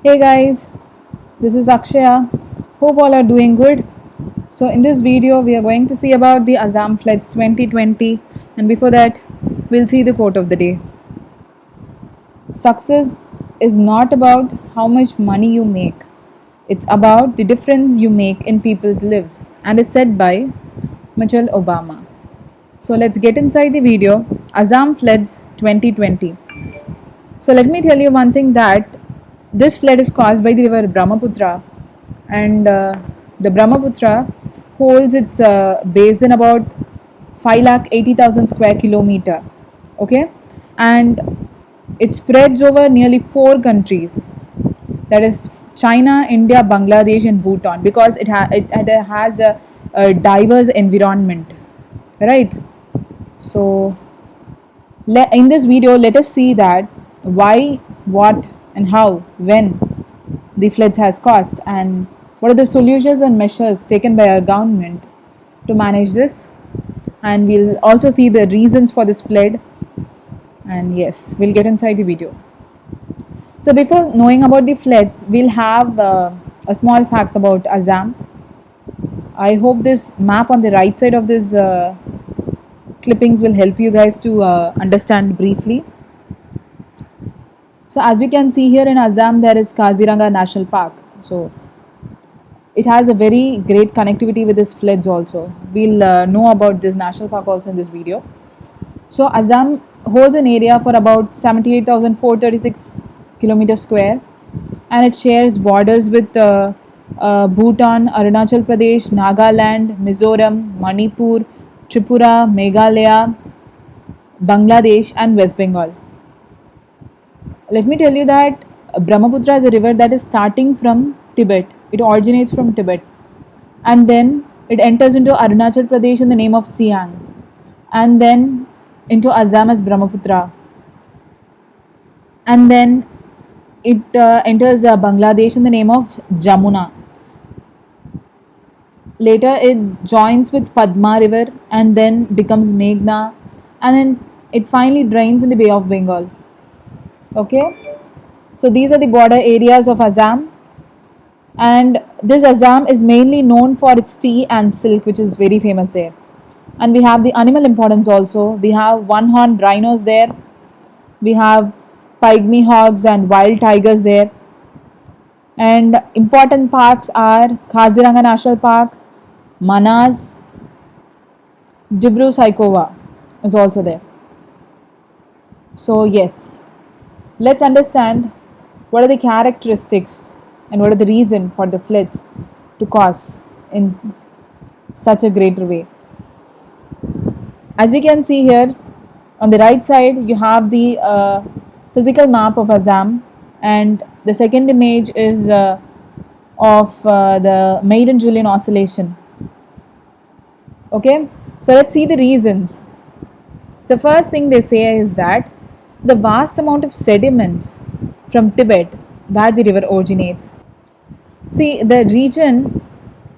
Hey guys, this is Akshaya. Hope all are doing good. So in this video we are going to see about the Assam floods 2020, and before that we'll see the quote of the day. Success is not about how much money you make. It's about the difference you make in people's lives, and is said by Michelle Obama. So let's get inside the video. Assam floods 2020. So let me tell you one thing, that this flood is caused by the river Brahmaputra, and the Brahmaputra holds its basin about 5,80,000 square kilometer. Okay, and it spreads over nearly four countries, that is China, India, Bangladesh, and Bhutan, because it has a diverse environment, right? So in this video, let us see that why, what, and how, when the floods has caused, and what are the solutions and measures taken by our government to manage this. And we'll also see the reasons for this flood. And yes, we'll get inside the video. So before knowing about the floods, we'll have a small facts about Assam. I hope this map on the right side of this clippings will help you guys to understand briefly. So as you can see here in Assam, there is Kaziranga National Park. So it has a very great connectivity with this floods also. We'll know about this national park also in this video. So Assam holds an area for about 78,436 kilometers square, and it shares borders with Bhutan, Arunachal Pradesh, Nagaland, Mizoram, Manipur, Tripura, Meghalaya, Bangladesh, and West Bengal. Let me tell you that Brahmaputra is a river that is starting from Tibet. It originates from Tibet, and then it enters into Arunachal Pradesh in the name of Siang, and then into Assam as Brahmaputra, and then it enters Bangladesh in the name of Jamuna. Later it joins with Padma river and then becomes Meghna, and then it finally drains in the Bay of Bengal. Okay, so these are the border areas of Assam, and this Assam is mainly known for its tea and silk, which is very famous there. And we have the animal importance also. We have one-horned rhinos there, we have pygmy hogs and wild tigers there, and important parks are Kaziranga National Park, Manas, Dibru Saikova is also there. So yes, let's understand what are the characteristics and what are the reason for the floods to cause in such a greater way. As you can see here on the right side, you have the physical map of Assam, and the second image is of the Maiden-Julian Oscillation. Okay, so let's see the reasons. So first thing they say is that the vast amount of sediments from Tibet, where the river originates. See, the region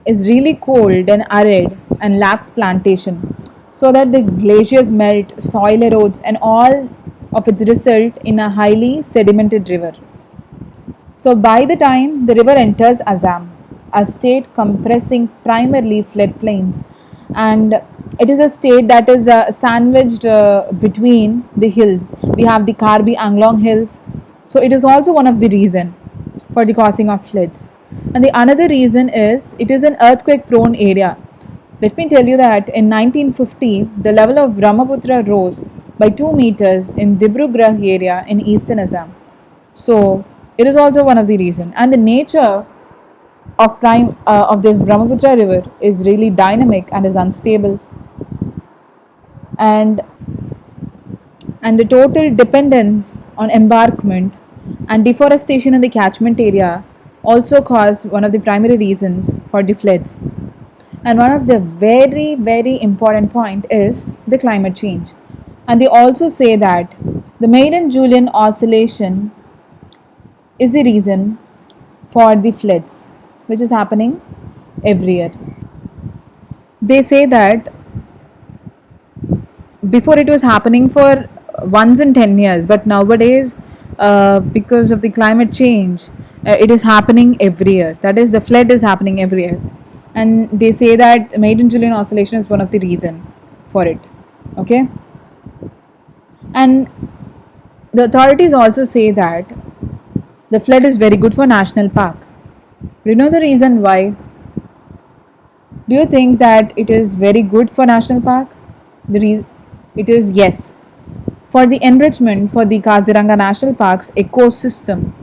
is really cold and arid and lacks plantation, so that the glaciers melt, soil erodes, and all of its result in a highly sedimented river. So by the time the river enters Assam, a state compressing primarily floodplains, and it is a state that is sandwiched between the hills. We have the Karbi Anglong hills, so it is also one of the reason for the causing of floods. And the another reason is it is an earthquake prone area. Let me tell you that in 1950 the level of Brahmaputra rose by 2 meters in Dibrugarh area in eastern Assam. So it is also one of the reason. And the nature of this Brahmaputra river is really dynamic and is unstable, and the total dependence on embankment and deforestation in the catchment area also caused one of the primary reasons for the floods. And one of the very important point is the climate change. And they also say that the Maiden-Julian Oscillation is the reason for the floods, which is happening every year. They say that before it was happening for once in 10 years, but nowadays because of the climate change it is happening every year. That is, the flood is happening every year, and they say that Maiden-Julian oscillation is one of the reason for it. Okay, and the authorities also say that the flood is very good for national park. Do you know the reason why? Do you think that it is very good for national park? It is yes. For the enrichment for the Kaziranga National Park's ecosystem,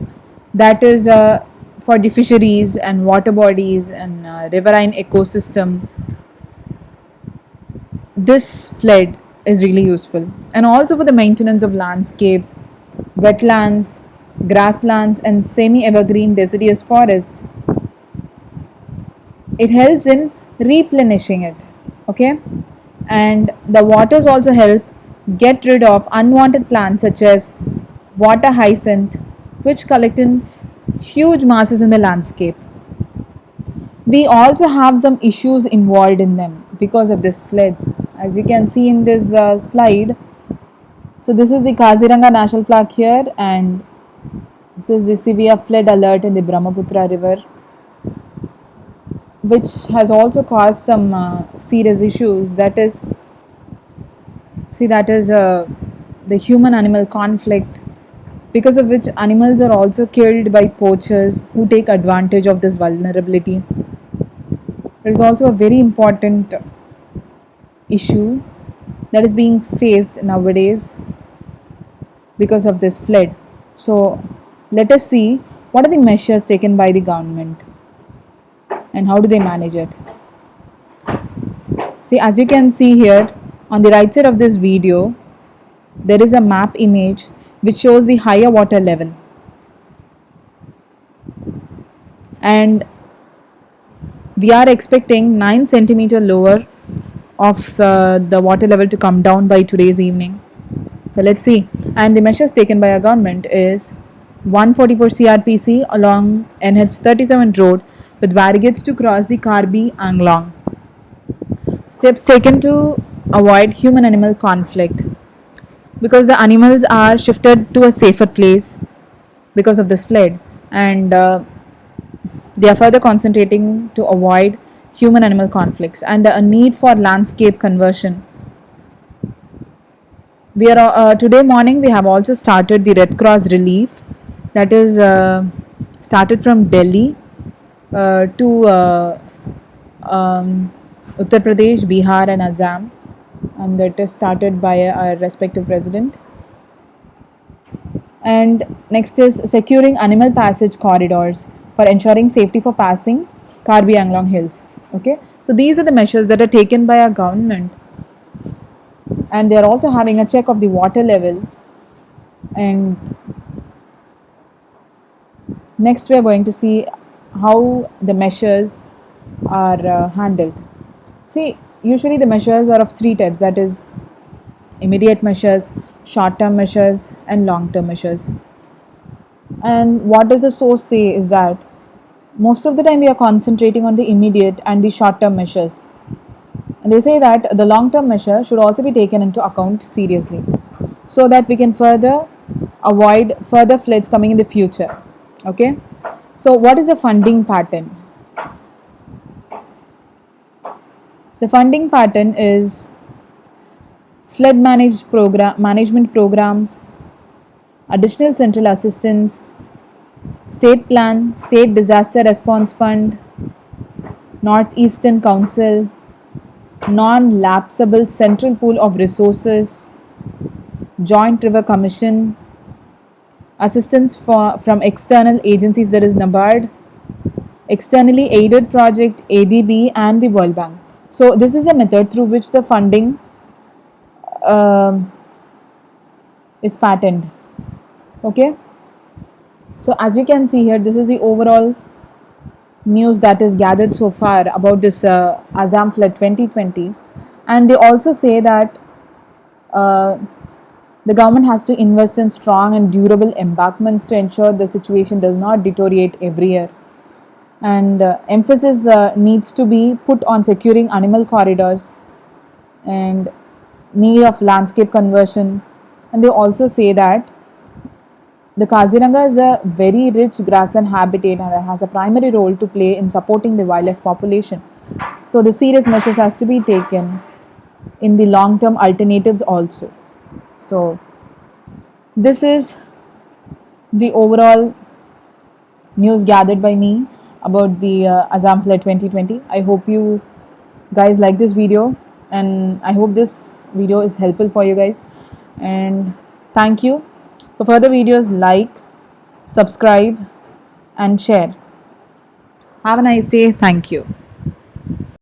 that is for the fisheries and water bodies and riverine ecosystem, this flood is really useful. And also for the maintenance of landscapes, wetlands, grasslands, and semi evergreen deciduous forest, it helps in replenishing it. Okay, and the waters also help get rid of unwanted plants such as water hyacinth, which collect in huge masses in the landscape. We also have some issues involved in them because of this floods, as you can see in this slide. So this is the Kaziranga National Park here, and this is the severe flood alert in the Brahmaputra river, which has also caused some serious issues. That is, the human animal conflict, because of which animals are also killed by poachers who take advantage of this vulnerability. There is also a very important issue that is being faced nowadays because of this flood. So let us see what are the measures taken by the government and how do they manage it. See, as you can see here on the right side of this video, there is a map image which shows the higher water level, and we are expecting 9 centimeter lower of the water level to come down by today's evening. So let's see. And the measures taken by our government is 144 CRPC along NH 37 road with barricades to cross the Karbi Anglong. Steps taken to avoid human animal conflict, because the animals are shifted to a safer place because of this flood, and they are further concentrating to avoid human animal conflicts and a need for landscape conversion. We are today morning we have also started the Red Cross relief, that is started from Delhi to Uttar Pradesh, Bihar, and Assam, and that is started by our respective president. And next is securing animal passage corridors for ensuring safety for passing Karbi Anglong Hills. Okay, so these are the measures that are taken by our government, and they are also having a check of the water level. And next we are going to see how the measures are handled. See, usually the measures are of three types, that is immediate measures, short term measures, and long term measures. And what does the source say is that most of the time we are concentrating on the immediate and the short term measures, and they say that the long term measure should also be taken into account seriously so that we can further avoid further floods coming in the future. Okay, so what is the funding pattern? The funding pattern is flood management programs, additional central assistance, state plan, state disaster response fund, Northeastern Council, non-lapsable central pool of resources, joint river commission, assistance from external agencies, that is NABARD, externally aided project ADB, and the World Bank. So this is a method through which the funding is patterned. Okay, so as you can see here, this is the overall news that is gathered so far about this Assam flood 2020, and they also say that the government has to invest in strong and durable embankments to ensure the situation does not deteriorate every year, and emphasis needs to be put on securing animal corridors and need of landscape conversion. And they also say that The Kaziranga is a very rich grassland habitat and has a primary role to play in supporting the wildlife population. So the serious measures has to be taken in the long term alternatives also. So this is the overall news gathered by me about the Azam Flight 2020. I hope you guys like this video, and I hope this video is helpful for you guys. And thank you. For further videos, like, subscribe, and share. Have a nice day. Thank you.